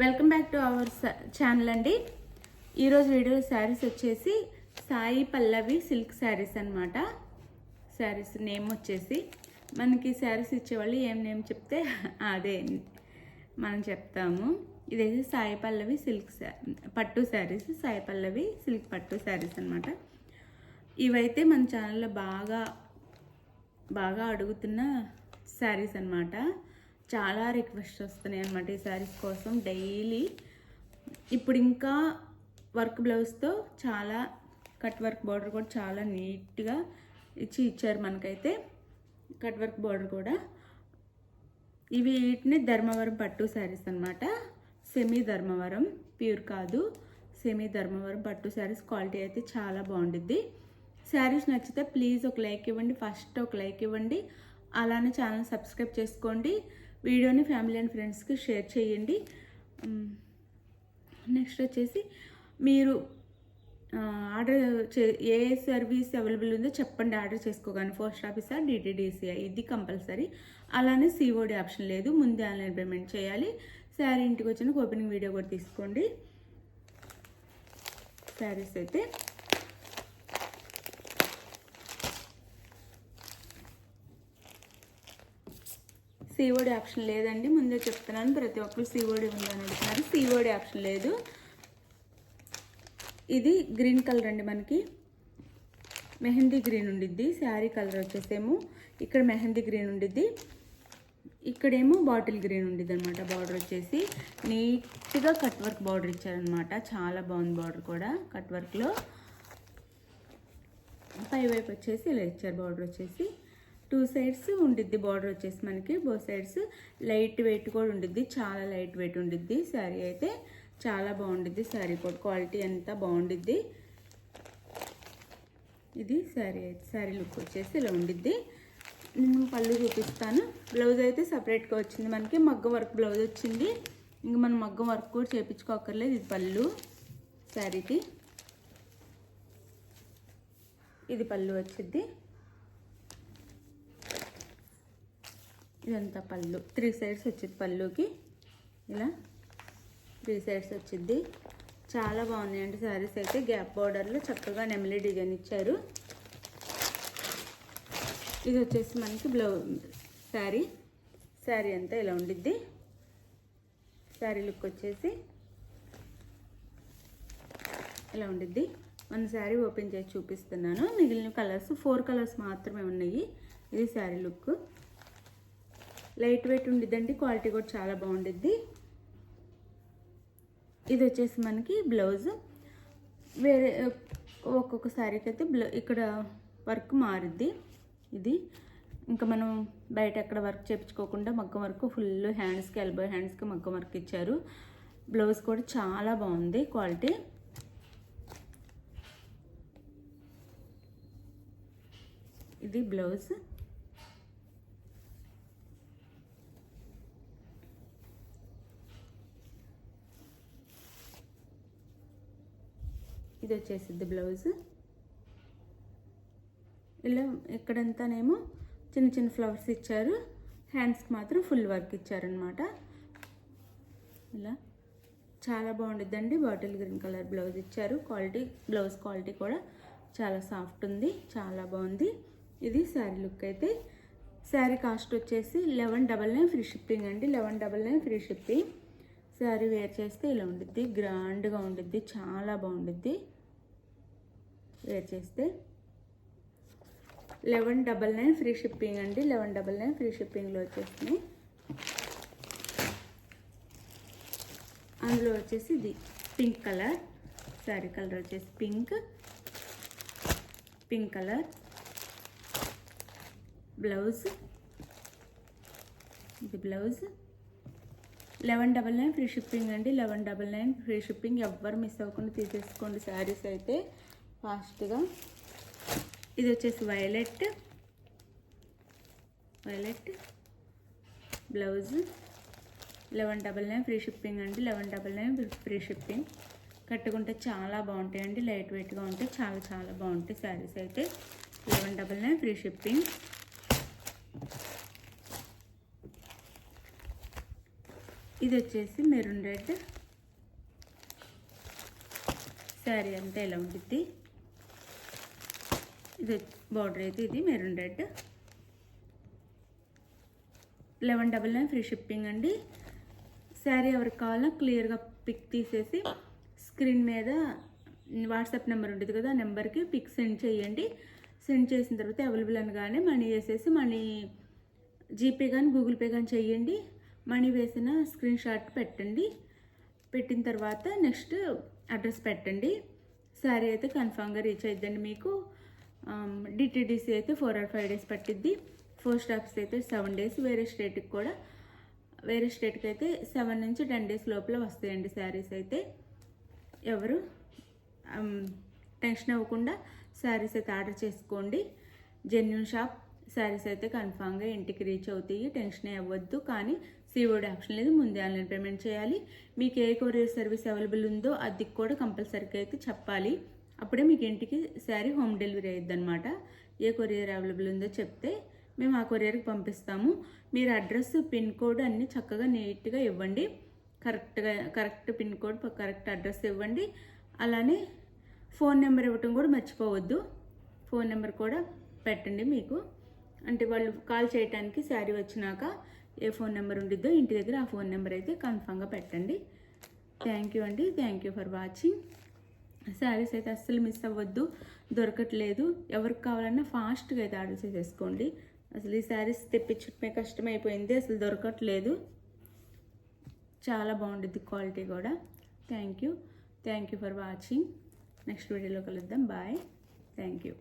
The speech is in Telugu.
Welcome back to our channel అండి. ఈరోజు వీడియో శారీస్ వచ్చేసి సాయి పల్లవి సిల్క్ శారీస్ అనమాట. శారీస్ నేమ్ వచ్చేసి మనకి శారీస్ ఇచ్చేవాళ్ళు ఏం నేమ్ చెప్తే అదే మనం చెప్తాము. ఇదైతే సాయి పల్లవి సిల్క్ పట్టు శారీస్, సాయి పల్లవి సిల్క్ పట్టు శారీస్ అనమాట. ఇవైతే మన ఛానల్లో బాగా అడుగుతున్న శారీస్ అనమాట. చాలా రిక్వెస్ట్ వస్తున్నాయి అనమాట ఈ శారీస్ కోసం డైలీ. ఇప్పుడు ఇంకా వర్క్ బ్లౌజ్తో చాలా కట్ వర్క్ బార్డర్ కూడా చాలా నీట్గా ఇచ్చారు మనకైతే. కట్ వర్క్ బార్డర్ కూడా. వీటిని ధర్మవరం పట్టు శారీస్ అనమాట. సెమీ ధర్మవరం, ప్యూర్ కాదు, సెమీ ధర్మవరం పట్టు శారీస్. క్వాలిటీ అయితే చాలా బాగుంటుంది. శారీస్ నచ్చితే ప్లీజ్ ఒక లైక్ ఇవ్వండి, ఫస్ట్ ఒక లైక్ ఇవ్వండి. అలానే ఛానల్ సబ్స్క్రైబ్ చేసుకోండి. వీడియోని ఫ్యామిలీ అండ్ ఫ్రెండ్స్కి షేర్ చేయండి. నెక్స్ట్ వచ్చేసి మీరు ఆర్డర్ ఏ సర్వీస్ అవైలబుల్ ఉందో చెప్పండి, ఆర్డర్ చేసుకోగానే. పోస్ట్ ఆఫీసా, డిటిడిసియా, ఇది కంపల్సరీ. అలానే సిఓడి ఆప్షన్ లేదు, ముందే ఆన్లైన్ పేమెంట్ చేయాలి. శారీ ఇంటికి వచ్చిన ఓపెనింగ్ వీడియో కూడా తీసుకోండి. శారీస్ అయితే సిఓడి ఆప్షన్ లేదండి, ముందే చెప్తున్నాను. ప్రతి ఒక్కరు సిఓడి ఉందని అడుగుతున్నారు. సిఓడి ఆప్షన్ లేదు. ఇది గ్రీన్ కలర్ అండి, మనకి మెహందీ గ్రీన్ ఉండిద్ది. శారీ కలర్ వచ్చేసేమో ఇక్కడ మెహందీ గ్రీన్ ఉండిద్ది, ఇక్కడేమో బాటిల్ గ్రీన్ ఉండిద్ది అనమాట. బార్డర్ వచ్చేసి నీట్గా కట్ వర్క్ బార్డర్ ఇచ్చారనమాట. చాలా బాగుంది బార్డర్ కూడా కట్ వర్క్లో. పై వైపు వచ్చేసి ఇలా ఇచ్చారు. బార్డర్ వచ్చేసి 2 సైడ్స్ ఉండిద్ది బార్డర్ వచ్చేసి మనకి. బోత్ సైడ్స్ లైట్ వెయిట్ కూడా ఉండిద్ది, చాలా లైట్ వెయిట్ ఉండిద్ది. శారీ అయితే చాలా బాగుండిద్ది. శారీ కూడా క్వాలిటీ అంతా బాగుండిద్ది. ఇది శారీ అయితే శారీ లుక్ వచ్చేసి ఇలా ఉండిద్ది. నేను పళ్ళు చూపిస్తాను. బ్లౌజ్ అయితే సపరేట్గా వచ్చింది మనకి. మగ్గం వర్క్ బ్లౌజ్ వచ్చింది. ఇంకా మనం మగ్గం వర్క్ కూడా చేయించుకోకర్లేదు. ఇది పళ్ళు శారీకి. ఇది పళ్ళు వచ్చింది. ఇదంతా పళ్ళు. 3 సైడ్స్ వచ్చింది పళ్ళుకి. ఇలా 3 సైడ్స్ వచ్చింది. చాలా బాగున్నాయండి శారీస్ అయితే. గ్యాప్ బార్డర్లో చక్కగా నెమలి డిజైన్ ఇచ్చారు. ఇది వచ్చేసి మనకి శారీ అంతా ఇలా ఉండిద్ది. శారీ లుక్ వచ్చేసి ఇలా ఉండిద్ది. మన శారీ ఓపెన్ చేసి చూపిస్తున్నాను. మిగిలిన కలర్స్ 4 కలర్స్ మాత్రమే ఉన్నాయి. ఇది శారీ లుక్. లైట్ వెయిట్ ఉండిద్దండి, క్వాలిటీ కూడా చాలా బాగుండిద్ది. ఇది వచ్చేసి మనకి బ్లౌజ్. వేరే ఒక్కొక్క శారీకి అయితే ఇక్కడ వర్క్ మారుద్ది. ఇది ఇంకా మనం బయట ఎక్కడ వర్క్ చేయించుకోకుండా మగ్గం వర్క్ ఫుల్ హ్యాండ్స్కి, ఎల్బో హ్యాండ్స్కి మగ్గం వర్క్ ఇచ్చారు. బ్లౌజ్ కూడా చాలా బాగుంది క్వాలిటీ. ఇది బ్లౌజ్. ఇది వచ్చేసిద్ది బ్లౌజ్. ఇలా ఇక్కడంతానేమో చిన్న చిన్న ఫ్లవర్స్ ఇచ్చారు. హ్యాండ్స్కి మాత్రం ఫుల్ వర్క్ ఇచ్చారనమాట. ఇలా చాలా బాగుండిద్దండి. బాటిల్ గ్రీన్ కలర్ బ్లౌజ్ ఇచ్చారు. బ్లౌజ్ క్వాలిటీ కూడా చాలా సాఫ్ట్ ఉంది, చాలా బాగుంది. ఇది శారీ లుక్ అయితే. శారీ కాస్ట్ వచ్చేసి 1199 ఫ్రీ షిప్పింగ్ అండి. 1199 ఫ్రీ షిప్పింగ్. శారీ వేర్ చేస్తే ఇలా ఉండిద్ది, గ్రాండ్గా ఉండిద్ది, చాలా బాగుండిద్ది వేర్ చేస్తే. 1199 ఫ్రీ షిప్పింగ్ అండి. 1199 ఫ్రీ షిప్పింగ్లో వచ్చేసినాయి. అందులో వచ్చేసి ఇది పింక్ కలర్. శారీ కలర్ వచ్చేసి పింక్ కలర్. బ్లౌజ్. ఇది బ్లౌజ్. 1199 ఫ్రీ షిప్పింగ్ అండి. 1199 ఫ్రీ షిప్పింగ్. ఎవ్వరు మిస్ అవ్వకుండా తీసేసుకోండి శారీస్ అయితే ఫాస్ట్గా. ఇది వచ్చేసి వైలెట్ బ్లౌజ్. 1199 ఫ్రీ షిప్పింగ్ అండి. 1199 ఫ్రీ షిప్పింగ్. కట్టుకుంటే చాలా బాగుంటాయండి, లైట్ వెయిట్గా ఉంటాయి, చాలా చాలా బాగుంటాయి శారీస్ అయితే. 1199 ఫ్రీ షిప్పింగ్. ఇది వచ్చేసి మెరూన్ రెడ్. శారీ అంతా ఇలా ఉంటుంది. ఇది బార్డర్ అయితే ఇది మెరూన్ రెడ్. 1199 ఫ్రీ షిప్పింగ్ అండి. శారీ ఎవరికి కావాలన్నా క్లియర్గా పిక్ తీసేసి స్క్రీన్ మీద వాట్సాప్ నెంబర్ ఉంటుంది కదా, ఆ నెంబర్కి పిక్ సెండ్ చేయండి. సెండ్ చేసిన తర్వాత అవైలబుల్ అనగానే మనీ వేసేసి మనీ జీపే కానీ గూగుల్ పే కానీ చేయండి. మనీ వేసిన స్క్రీన్ షాట్ పెట్టండి. పెట్టిన తర్వాత నెక్స్ట్ అడ్రస్ పెట్టండి. శారీ అయితే కన్ఫామ్గా రీచ్ అయిద్దండి మీకు. డిటీడీసీ అయితే 4 or 5 days పట్టిద్ది. పోస్ట్ ఆఫీస్ అయితే 7 days. వేరే స్టేట్కి అయితే 7 నుంచి 10 days లోపల వస్తాయండి శారీస్ అయితే. ఎవరు టెన్షన్ అవ్వకుండా శారీస్ అయితే ఆర్డర్ చేసుకోండి. జెన్యూన్ షాప్ శారీస్ అయితే కన్ఫామ్గా ఇంటికి రీచ్ అవుతాయి. టెన్షన్ అవ్వద్దు. కానీ COD ఆప్షన్ లేదు, ముందే ఆన్లైన్ పేమెంట్ చేయాలి. మీకు ఏ కొరియర్ సర్వీస్ అవైలబుల్ ఉందో అది కూడా కంపల్సరీగా అయితే చెప్పాలి. అప్పుడే మీకు ఇంటికి శారీ హోమ్ డెలివరీ అయ్యిద్ది అనమాట. ఏ కొరియర్ అవైలబుల్ ఉందో చెప్తే మేము ఆ కొరియర్కి పంపిస్తాము. మీరు అడ్రస్, పిన్ కోడ్ అన్నీ చక్కగా నీట్గా ఇవ్వండి. Correct pin code, correct address ఇవ్వండి. అలానే ఫోన్ నెంబర్ ఇవ్వటం కూడా మర్చిపోవద్దు. ఫోన్ నెంబర్ కూడా పెట్టండి. మీకు అంటే వాళ్ళు కాల్ చేయడానికి శారీ వచ్చినాక ఏ ఫోన్ నెంబర్ ఉండిద్దో ఇంటి దగ్గర ఆ ఫోన్ నెంబర్ అయితే కన్ఫామ్గా పెట్టండి. థ్యాంక్ యూ అండి. Thank you for watching. Saris అయితే అస్సలు మిస్ అవ్వద్దు, దొరకట్లేదు. ఎవరికి కావాలన్నా ఫాస్ట్గా అయితే ఆర్డర్ చేసేసుకోండి. అసలు ఈ శారీస్ తెప్పించడమే కష్టమైపోయింది, అసలు దొరకట్లేదు. చాలా బాగుంటుంది క్వాలిటీ కూడా. Thank you for watching. Next వీడియోలో కలుద్దాం. బాయ్. Thank you.